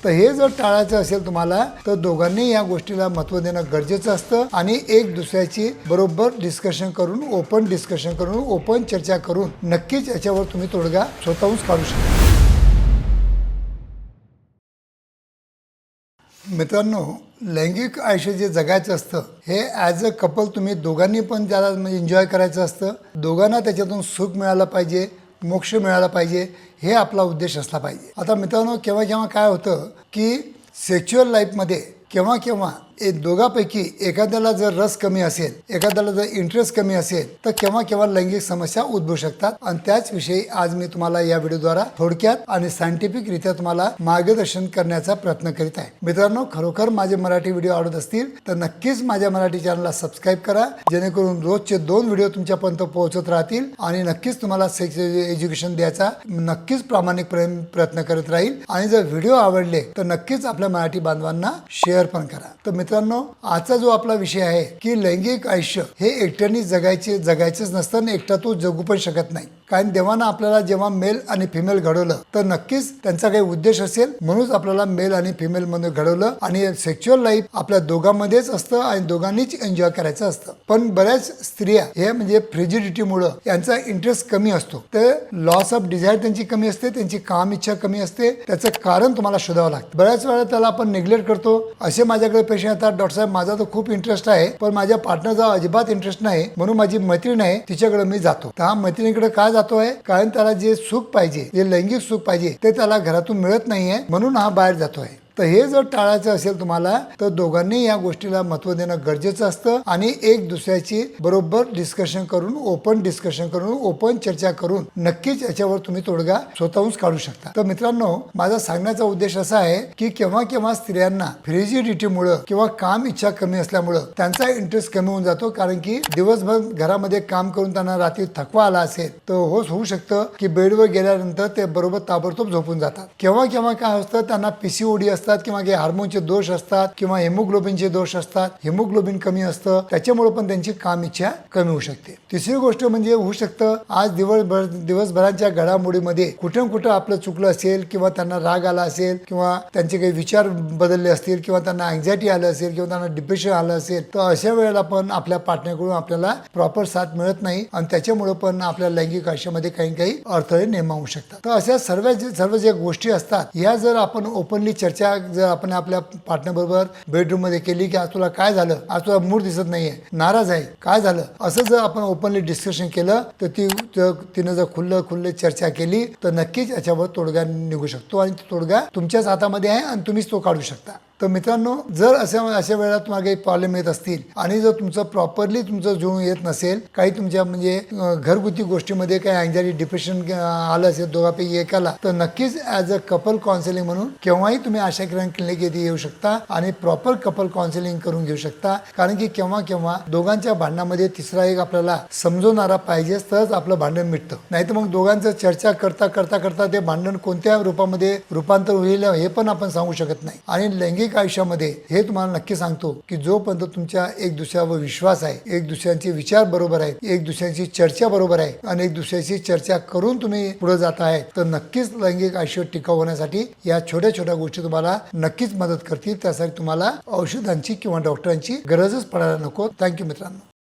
तर हे जर टाळायचं असेल तुम्हाला तर दोघांनी या गोष्टीला महत्त्व देणं गरजेचं असतं आणि एक दुसऱ्याची बरोबर डिस्कशन करून ओपन डिस्कशन करून ओपन चर्चा करून नक्कीच याच्यावर तुम्ही तोडगा स्वतःहूनच काढू शकता। मित्रांनो, लैंगिक आयुष्य जे जगायचं असतं हे ॲज अ कपल तुम्ही दोघांनी पण त्याला एन्जॉय करायचं असतं। दोघांना त्याच्यातून सुख मिळालं पाहिजे, मोक्ष मिळाला पाहिजे, हे आपला उद्देश असला पाहिजे। आता मित्रांनो, केव्हा केव्हा काय होतं की सेक्शुअल लाईफमध्ये केव्हा केव्हा दोघांपैकी एखाद्याला जर रस कमी असेल, एखाद्याला जर इंटरेस्ट कमी असेल तर केव्हा केव्हा लैंगिक समस्या उद्भवू शकतात आणि त्याच विषयी आज मी तुम्हाला या व्हिडिओद्वारा थोडक्यात आणि सायंटिफिकरित्या तुम्हाला मार्गदर्शन करण्याचा प्रयत्न करीत आहे। मित्रांनो, खरोखर माझे मराठी व्हिडिओ आवडत असतील तर नक्कीच माझ्या मराठी चॅनलला सबस्क्राईब करा, जेणेकरून रोजचे 2 व्हिडिओ तुमच्यापर्यंत पोहोचत राहतील आणि नक्कीच तुम्हाला सेक्स एज्युकेशन द्यायचा नक्कीच प्रामाणिकपणे प्रयत्न करत राहील। आणि जर व्हिडिओ आवडले तर नक्कीच आपल्या मराठी बांधवांना शेअर पण करा। तर मित्रांनो, आजचा जो आपला विषय आहे की लैंगिक आयुष्य हे एकट्याने जगायचंच नसतं आणि एकटा तो जगू पण शकत नाही। कारण देवानं आपल्याला जेव्हा मेल आणि फिमेल घडवलं तर नक्कीच त्यांचा काही उद्देश असेल, म्हणूनच आपल्याला मेल आणि फिमेल मध्ये घडवलं आणि सेक्शुअल लाईफ आपल्या दोघांमध्येच असतं आणि दोघांनीच एन्जॉय करायचं असतं। पण बऱ्याच स्त्रिया हे म्हणजे फ्रिजिडिटीमुळे यांचा इंटरेस्ट कमी असतो, तर लॉस ऑफ डिझायर त्यांची कमी असते, त्यांची काम इच्छा कमी असते। त्याचं कारण तुम्हाला शोधावं लागतं। बऱ्याच वेळा त्याला आपण निग्लेक्ट करतो। असे माझ्याकडे पेशंट येतात, डॉक्टर साहेब माझा तर खूप इंटरेस्ट आहे पण माझ्या पार्टनरचा अजिबात इंटरेस्ट नाही, म्हणून माझी मैत्रीण आहे तिच्याकडे मी जातो। तर हा मैत्रिणीकडे का जातोय? कारण त्याला जे सुख पाहिजे, जे लैंगिक सुख पाहिजे ते त्याला घरातून मिळत नाहीये, म्हणून हा बाहेर जातोय। तर हे जर टाळायचं असेल तुम्हाला तर दोघांनी या गोष्टीला महत्त्व देणं गरजेचं असतं आणि एक दुसऱ्याची बरोबर डिस्कशन करून ओपन डिस्कशन करून ओपन चर्चा करून नक्कीच याच्यावर तुम्ही तोडगा स्वतःहूनच काढू शकता। तर मित्रांनो, माझा सांगण्याचा उद्देश असा आहे की केव्हा केव्हा स्त्रियांना फ्रिजिडिटीमुळे किंवा काम इच्छा कमी असल्यामुळे त्यांचा इंटरेस्ट कमी होऊन जातो। कारण की दिवसभर घरामध्ये काम करून त्यांना रात्री थकवा आला असेल तर होऊ शकतं की बेडवर गेल्यानंतर ते बरोबर ताबडतोब झोपून जातात। केव्हा केव्हा काय असतं, त्यांना पीसीओडी असतात किंवा काही हार्मोनचे दोष असतात किंवा हेमोग्लोबिनचे दोष असतात, हेमोग्लोबिन कमी असतं, त्याच्यामुळे पण त्यांची काम इच्छा कमी होऊ शकते। तिसरी गोष्ट म्हणजे होऊ शकतं आज दिवसभराच्या घडामोडीमध्ये कुठं कुठं आपलं चुकलं असेल किंवा त्यांना राग आला असेल किंवा त्यांचे काही विचार बदलले असतील किंवा त्यांना अँझायटी आलं असेल किंवा त्यांना डिप्रेशन आलं असेल, तर अशा वेळेला पण आपल्या पार्टनरकडून आपल्याला प्रॉपर साथ मिळत नाही आणि त्याच्यामुळे पण आपल्या लैंगिक आयुष्यामध्ये काही अडथळे निर्माण होऊ शकतात। तर अशा सर्व ज्या गोष्टी असतात या जर आपण ओपनली चर्चा जर आपण आपल्या पार्टनर बरोबर बेडरूम मध्ये केली की आज तुला काय झालं, आज तुला मूड दिसत नाहीये, नाराज आहे, काय झालं, असं जर आपण ओपनली डिस्कशन केलं तर तिनं जर खुल्ले चर्चा केली तर नक्कीच याच्यावर तोडगा निघू शकतो आणि तो तोडगा तुमच्याच हातामध्ये आहे आणि तुम्हीच तो काढू शकता। तर मित्रांनो, जर अशा वेळेला तुम्हाला काही प्रॉब्लेम येत असतील आणि जर तुमचं प्रॉपरली तुमचं जुळून येत नसेल, काही तुमच्या म्हणजे घरगुती गोष्टीमध्ये काही अँझायटी डिप्रेशन आलं असेल दोघांपैकी एकाला, तर नक्कीच ॲज अ कपल काउन्सिलिंग म्हणून केव्हाही तुम्ही आशा किरण क्लिनिक येथे येऊ शकता आणि प्रॉपर कपल काउन्सिलिंग करून घेऊ शकता। कारण की केव्हा केव्हा दोघांच्या भांडणामध्ये तिसरा एक आपल्याला समजवणारा पाहिजेच, तरच आपलं भांडण मिटतं। नाहीतर मग दोघांचं चर्चा करता ते भांडण कोणत्या रूपामध्ये रूपांतर होईल हे पण आपण सांगू शकत नाही। आणि लैंगिक आयुष्यामध्ये हे तुम्हाला नक्की सांगतो की जोपर्यंत तुमच्या एक दुसऱ्यावर विश्वास आहे, एक दुसऱ्यांचे विचार बरोबर आहेत, एक दुसऱ्यांची चर्चा बरोबर आहे आणि एक दुसऱ्याची चर्चा करून तुम्ही पुढे जात आहे, तर नक्कीच लैंगिक आयुष्य टिकाऊ होण्यासाठी या छोट्या गोष्टी तुम्हाला नक्कीच मदत करतील। त्यासाठी तुम्हाला औषधांची किंवा डॉक्टरांची गरजच पडायला नको। थँक्यू मित्रांनो।